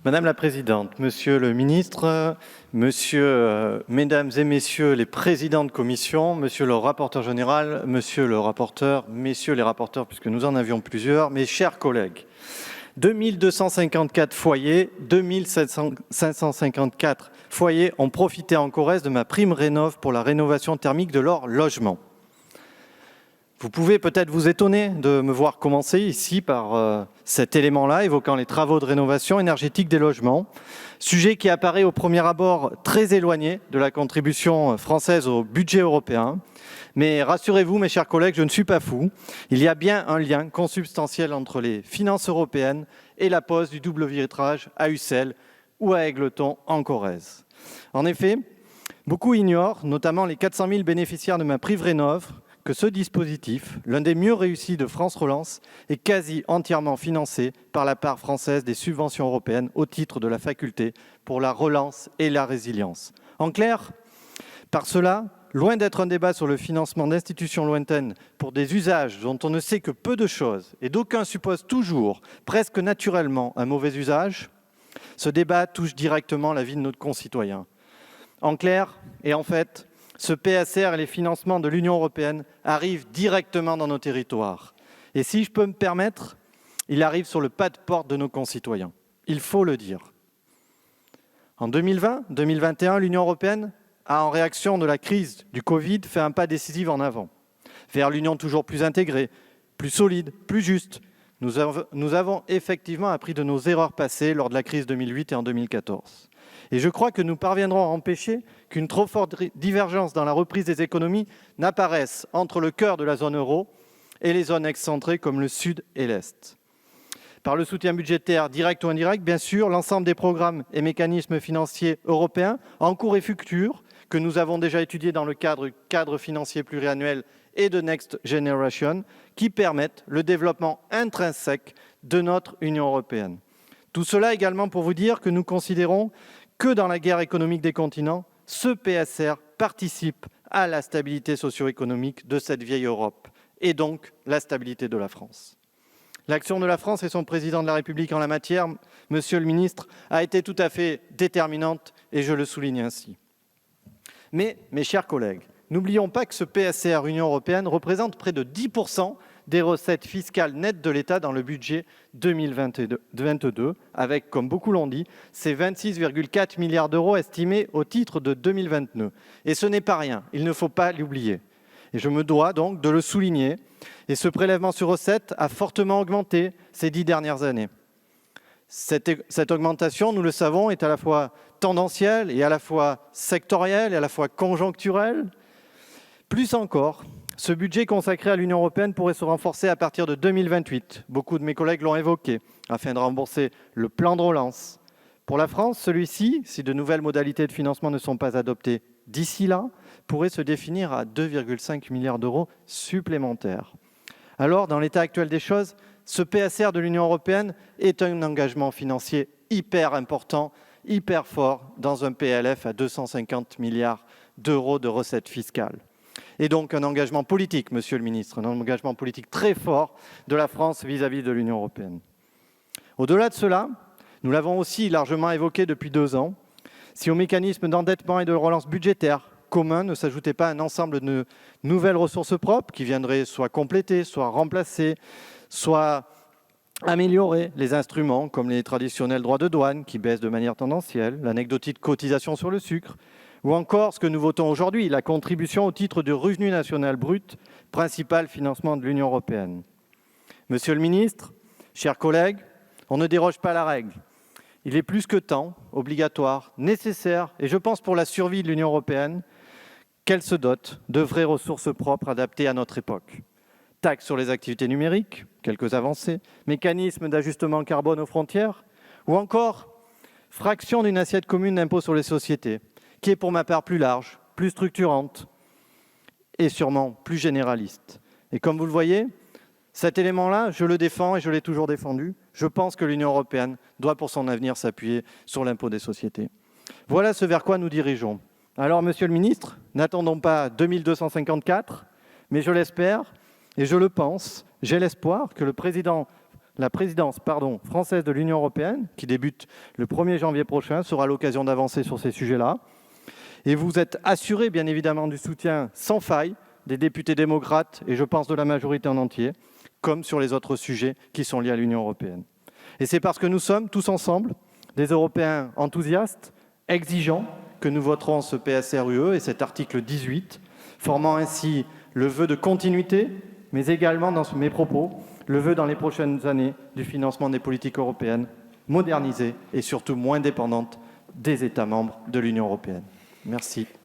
Madame la Présidente, Monsieur le Ministre, Mesdames et Messieurs les présidents de commission, Monsieur le rapporteur général, Monsieur le rapporteur, Messieurs les rapporteurs, puisque nous en avions plusieurs, mes chers collègues, 2254 foyers, 2554 foyers ont profité en Corrèze de ma prime Rénov' pour la rénovation thermique de leur logement. Vous pouvez peut-être vous étonner de me voir commencer ici par cet élément-là, évoquant les travaux de rénovation énergétique des logements, sujet qui apparaît au premier abord très éloigné de la contribution française au budget européen. Mais rassurez-vous, mes chers collègues, je ne suis pas fou. Il y a bien un lien consubstantiel entre les finances européennes et la pose du double vitrage à Ussel ou à Égletons en Corrèze. En effet, beaucoup ignorent, notamment les 400 000 bénéficiaires de ma prime Rénov', que ce dispositif, l'un des mieux réussis de France Relance, est quasi entièrement financé par la part française des subventions européennes au titre de la faculté pour la relance et la résilience. En clair, par cela, loin d'être un débat sur le financement d'institutions lointaines pour des usages dont on ne sait que peu de choses et d'aucuns supposent toujours, presque naturellement, un mauvais usage, ce débat touche directement la vie de nos concitoyens. En clair, et en fait, ce PSR et les financements de l'Union européenne arrivent directement dans nos territoires. Et si je peux me permettre, il arrive sur le pas de porte de nos concitoyens. Il faut le dire. En 2020-2021, l'Union européenne a, en réaction de la crise du Covid, fait un pas décisif en avant, vers l'Union toujours plus intégrée, plus solide, plus juste. Nous avons effectivement appris de nos erreurs passées lors de la crise 2008 et en 2014. Et je crois que nous parviendrons à empêcher qu'une trop forte divergence dans la reprise des économies n'apparaisse entre le cœur de la zone euro et les zones excentrées comme le Sud et l'Est. Par le soutien budgétaire direct ou indirect, bien sûr, l'ensemble des programmes et mécanismes financiers européens en cours et futurs que nous avons déjà étudiés dans le cadre financier pluriannuel et de Next Generation, qui permettent le développement intrinsèque de notre Union européenne. Tout cela également pour vous dire que nous considérons que dans la guerre économique des continents, ce PSR participe à la stabilité socio-économique de cette vieille Europe et donc la stabilité de la France. L'action de la France et son président de la République en la matière, Monsieur le ministre, a été tout à fait déterminante et je le souligne ainsi. Mais, mes chers collègues, n'oublions pas que ce PSR Union européenne représente près de 10% des recettes fiscales nettes de l'État dans le budget 2022, avec, comme beaucoup l'ont dit, ces 26,4 milliards d'euros estimés au titre de 2022. Et ce n'est pas rien, il ne faut pas l'oublier. Et je me dois donc de le souligner. Et ce prélèvement sur recettes a fortement augmenté ces 10 dernières années. Cette augmentation, nous le savons, est à la fois tendancielle et à la fois sectorielle et à la fois conjoncturelle. Plus encore, ce budget consacré à l'Union européenne pourrait se renforcer à partir de 2028. Beaucoup de mes collègues l'ont évoqué, afin de rembourser le plan de relance. Pour la France, celui-ci, si de nouvelles modalités de financement ne sont pas adoptées d'ici là, pourrait se définir à 2,5 milliards d'euros supplémentaires. Alors, dans l'état actuel des choses, ce PSR de l'Union européenne est un engagement financier hyper important, hyper fort, dans un PLF à 250 milliards d'euros de recettes fiscales. Et donc un engagement politique, Monsieur le Ministre, un engagement politique très fort de la France vis-à-vis de l'Union européenne. Au-delà de cela, nous l'avons aussi largement évoqué depuis 2 ans, si au mécanisme d'endettement et de relance budgétaire commun ne s'ajoutait pas un ensemble de nouvelles ressources propres qui viendraient soit compléter, soit remplacer, soit améliorer les instruments comme les traditionnels droits de douane qui baissent de manière tendancielle, l'anecdotique cotisation sur le sucre, ou encore ce que nous votons aujourd'hui, la contribution au titre du revenu national brut, principal financement de l'Union européenne. Monsieur le ministre, chers collègues, on ne déroge pas à la règle. Il est plus que temps, obligatoire, nécessaire, et je pense pour la survie de l'Union européenne, qu'elle se dote de vraies ressources propres adaptées à notre époque. Taxe sur les activités numériques, quelques avancées, mécanisme d'ajustement carbone aux frontières, ou encore fraction d'une assiette commune d'impôt sur les sociétés, qui est pour ma part plus large, plus structurante et sûrement plus généraliste. Et comme vous le voyez, cet élément-là, je le défends et je l'ai toujours défendu. Je pense que l'Union européenne doit pour son avenir s'appuyer sur l'impôt des sociétés. Voilà ce vers quoi nous dirigeons. Alors, Monsieur le Ministre, n'attendons pas 2254, mais je l'espère et je le pense, j'ai l'espoir que le président La présidence française de l'Union européenne, qui débute le 1er janvier prochain, sera l'occasion d'avancer sur ces sujets-là. Et vous êtes assurés, bien évidemment, du soutien sans faille des députés démocrates, et je pense de la majorité en entier, comme sur les autres sujets qui sont liés à l'Union européenne. Et c'est parce que nous sommes tous ensemble des Européens enthousiastes, exigeants, que nous voterons ce PSRUE et cet article 18, formant ainsi le vœu de continuité, mais également dans mes propos, le vœu dans les prochaines années du financement des politiques européennes modernisées et surtout moins dépendantes des États membres de l'Union européenne. Merci.